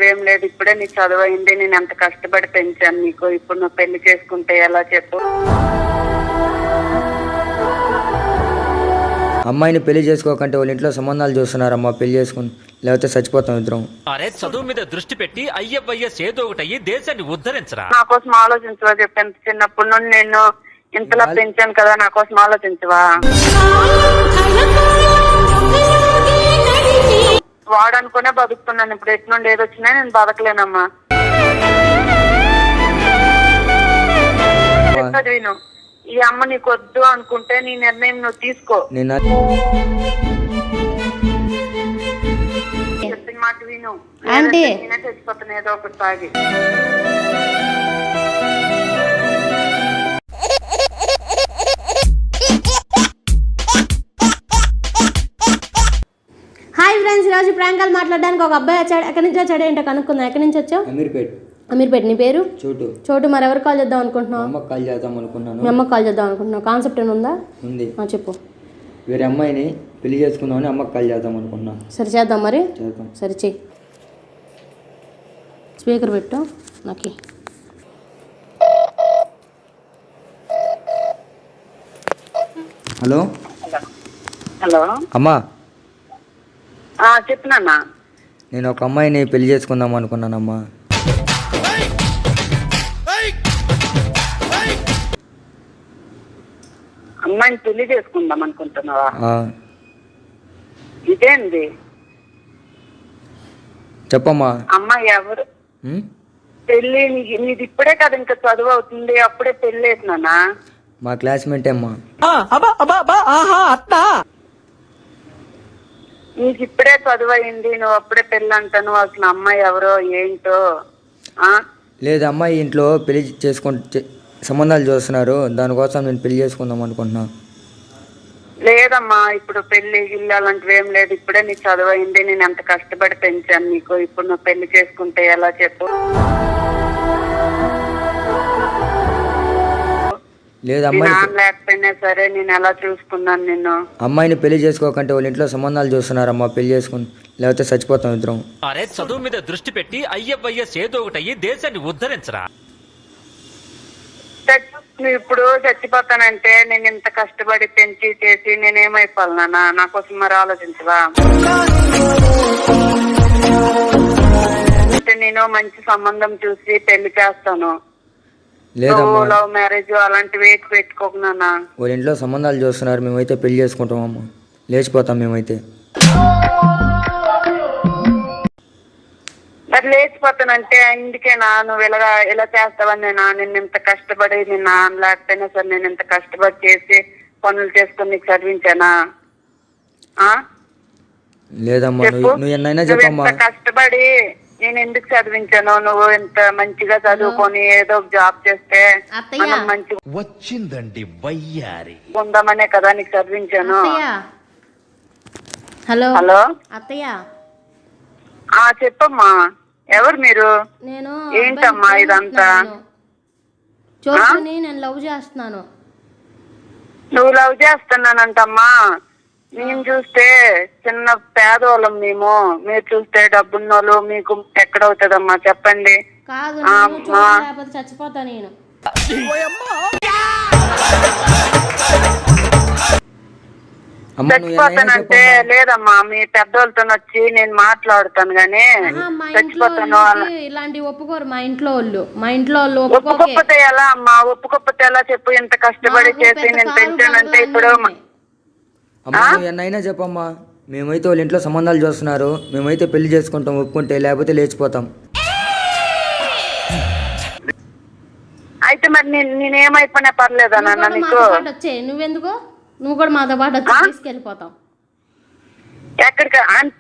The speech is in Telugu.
ఏం లేదు, ఇప్పుడే నీ చదువు అయింది. నేను ఎంత కష్టపడి పెంచాను నీకు. ఇప్పుడు నువ్వు పెళ్లి చేసుకుంటే ఎలా చెప్పు? అమ్మాయిని పెళ్లి చేసుకోకంటే వాళ్ళ ఇంట్లో సంబంధాలు చూస్తున్నారమ్మా. పెళ్లి చేసుకుని లేకపోతే చచ్చిపోతాం ఇద్దరం. అరే చదువు మీద దృష్టి పెట్టి అయ్యవయ్యస్ ఏదో ఒకటి దేశాన్ని ఉద్ధరించరా. నా కోసం ఆలోచించవా? చెప్పాను చిన్నప్పటి నుండి నేను ఇంతలా పెంచాను కదా, నా కోసం ఆలోచించవా? వాడనుకునే బతుకుతున్నాను. ఇప్పుడు ఎటు నుండి ఏదొచ్చినా నేను బతకలేనమ్మా. విను, ఈ అమ్మ నీకు వద్దు అనుకుంటే నీ నిర్ణయం నువ్వు తీసుకో. చెప్పిన మాట విను. నేనే చచ్చిపోతాను ఏదో ఒకటి తాగి. హాయ్ ఫ్రెండ్స్, ఈరోజు ప్రాంకాలు మాట్లాడడానికి ఒక అబ్బాయి వచ్చాడు. ఎక్కడి నుంచి వచ్చాడు ఏంటో కనుక్కుందాం. ఎక్కడి నుంచి వచ్చావు? అమీర్పేట్. నీ పేరు? చోటు. మరి ఎవరు కాల్ చేద్దాం అనుకుంటున్నావు? మీ అమ్మకి కాల్ చేద్దాం అనుకుంటున్నావు. కాన్సెప్ట్ ఏమైనా ఉందా? ఉంది. చెప్పు. వేరే అమ్మాయిని పెళ్లి చేసుకుందామని అమ్మకి కాల్ చేద్దాం అనుకున్నా. సరే చేద్దాం. మరి సరే చెయ్యి. స్పీకర్ పెట్టు నాకు. హలో హలో అమ్మా, చెప్తున్నా. నేను ఒక అమ్మాయిని పెళ్లి చేసుకుందాం అనుకున్నానమ్మా. అమ్మాయిని పెళ్లి చేసుకుందాం అనుకుంటున్నావా? ఇదేంది? చెప్పమ్మా. అమ్మాయి ఎవరు? పెళ్లి నీది ఇప్పుడే కదా, ఇంకా చదువు అవుతుంది, అప్పుడే పెళ్లి వేసినానా? మా క్లాస్మేట్ అమ్మా. నీకు ఇప్పుడే చదువు అయింది, నువ్వు అప్పుడే పెళ్లి అంటాను. అసలు అమ్మాయి ఎవరో ఏంటో? లేదు, అమ్మాయి ఇంట్లో పెళ్లి సంబంధాలు చూస్తున్నారు, దానికోసం నేను పెళ్లి చేసుకుందాం అనుకుంటున్నా. లేదమ్మా, ఇప్పుడు పెళ్లి గిల్లి అలాంటివి ఏం లేదు. ఇప్పుడే నీ చదువు అయింది. నేను ఎంత కష్టపడి పెంచాను నీకు. ఇప్పుడు నువ్వు పెళ్లి చేసుకుంటే ఎలా చెప్పు? లేదు, అమ్మాయి లేకపోయినా సరే నేను ఎలా చూసుకున్నాను నిన్ను. అమ్మాయిని పెళ్లి చేసుకోకంటే వాళ్ళ ఇంట్లో సంబంధాలు చూస్తున్నారమ్మా. పెళ్లి చేసుకుని లేకపోతే చచ్చిపోతాం ఇద్దరం. అరే చదువు మీద దృష్టి పెట్టి అయ్యవయ్యస్ ఏదో ఒకటి దేశాన్ని ఉద్ధరించరా. నువ్వు ఇప్పుడు చచ్చిపోతానంటే నేను ఇంత కష్టపడి పెంచి చేసి నేనేమైపోవాలనా? నా కోసం మరి ఆలోచించవా? నేను మంచి సంబంధం చూసి పెళ్లి చేస్తాను. లవ్ మ్యారేజ్ అలాంటివి పెట్టుకోకున్నా. వాళ్ళ ఇంట్లో సంబంధాలు చూస్తున్నారు, మేమైతే పెళ్లి చేసుకుంటామమ్మా. లేచిపోతాం మేమైతే. మరి లేచిపోతానంటే ఇందుకేనా నువ్వు ఇలా చేస్తావని? నిన్ను ఇంత కష్టపడి నిన్న లేకపోయినా సరే నేను ఇంత కష్టపడి చేసి పనులు చేసుకుని నీకు చదివించానా? లేదమ్మా, నువ్వు ఎన్నైనా చెప్పమ్మా. కష్టపడి నేను ఎందుకు చదివించాను? నువ్వు ఇంత మంచిగా చదువుకొని ఏదో జాబ్ చేస్తే మంచిగా వచ్చిందండి వయ్యారి ఉందామనే కదా నీకు చదివించాను. హలో హలో అత్తయ్య, చెప్పమ్మా. ఎవరు మీరు? నేను ఏంటమ్మా ఇదంతా? చోటుని నేను లవ్ చేస్తున్నాను. నువ్వు లవ్ చేస్తున్నానంటమ్మా. నేను చూస్తే చిన్న పేదవాళ్ళం మేము, మీరు చూస్తే డబ్బున్నోళ్ళు. మీకు ఎక్కడవుతుందమ్మా చెప్పండి? కాదు, చచ్చిపోతా నేను. చచ్చిపోతానంటే లేదమ్మా, మీ పెద్దోళ్ళతో వచ్చి నేను మాట్లాడుతాను గానీ చచ్చిపోతాను ఇలాంటి ఒప్పుకోరు మా ఇంట్లో వాళ్ళు. ఒప్పుకోకపోతే ఎలా అమ్మా? ఒప్పుకోకపోతే ఎలా చెప్పు? ఇంత కష్టపడి చేసి నేను పెంచానంటే ఇప్పుడు ఎన్నైనా చెప్పమ్మా. మేమైతే వాళ్ళ ఇంట్లో సంబంధాలు చూస్తున్నారు, మేమైతే పెళ్లి చేసుకుంటాం ఒప్పుకుంటే, లేకపోతే లేచిపోతాం. అయితే మరి నేనేమైపోయినా పర్లేదా నాన్న నీకు? నువ్వెందుకు? నువ్వు కూడా మాతో పాటు వచ్చి తీసుకెళ్ళిపోతావు. ఎక్కడికి?